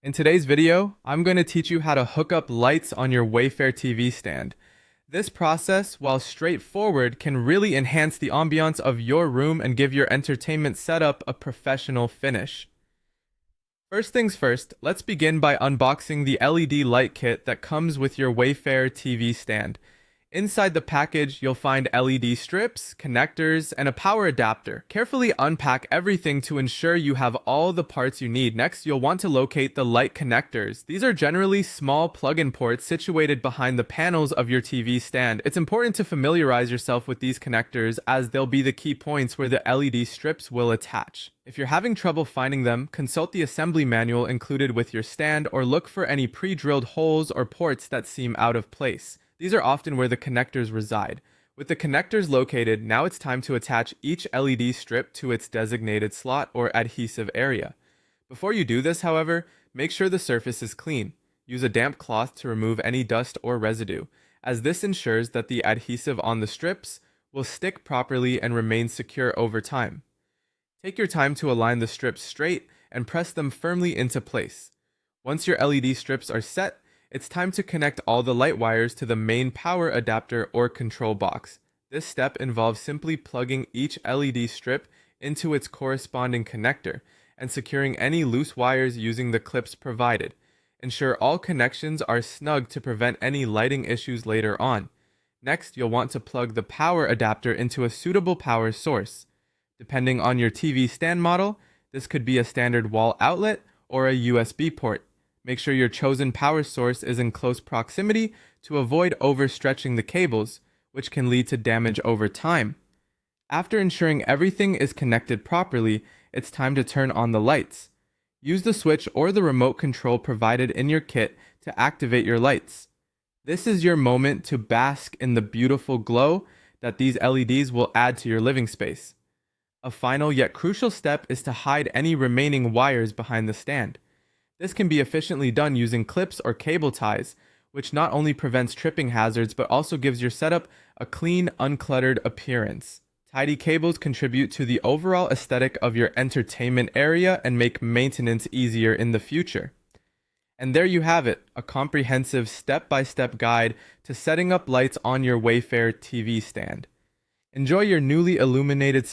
In today's video, I'm going to teach you how to hook up lights on your Wayfair TV stand. This process, while straightforward, can really enhance the ambiance of your room and give your entertainment setup a professional finish. First things first, let's begin by unboxing the LED light kit that comes with your Wayfair TV stand. Inside the package, you'll find LED strips, connectors, and a power adapter. Carefully unpack everything to ensure you have all the parts you need. Next, you'll want to locate the light connectors. These are generally small plug-in ports situated behind the panels of your TV stand. It's important to familiarize yourself with these connectors as they'll be the key points where the LED strips will attach. If you're having trouble finding them, consult the assembly manual included with your stand or look for any pre-drilled holes or ports that seem out of place. These are often where the connectors reside. With the connectors located, now it's time to attach each LED strip to its designated slot or adhesive area. Before you do this, however, make sure the surface is clean. Use a damp cloth to remove any dust or residue, as this ensures that the adhesive on the strips will stick properly and remain secure over time. Take your time to align the strips straight and press them firmly into place. Once your LED strips are set, it's time to connect all the light wires to the main power adapter or control box. This step involves simply plugging each LED strip into its corresponding connector and securing any loose wires using the clips provided. Ensure all connections are snug to prevent any lighting issues later on. Next, you'll want to plug the power adapter into a suitable power source. Depending on your TV stand model, this could be a standard wall outlet or a USB port. Make sure your chosen power source is in close proximity to avoid overstretching the cables, which can lead to damage over time. After ensuring everything is connected properly, it's time to turn on the lights. Use the switch or the remote control provided in your kit to activate your lights. This is your moment to bask in the beautiful glow that these LEDs will add to your living space. A final yet crucial step is to hide any remaining wires behind the stand. This can be efficiently done using clips or cable ties, which not only prevents tripping hazards but also gives your setup a clean, uncluttered appearance. Tidy cables contribute to the overall aesthetic of your entertainment area and make maintenance easier in the future. And there you have it, a comprehensive step-by-step guide to setting up lights on your Wayfair TV stand. Enjoy your newly illuminated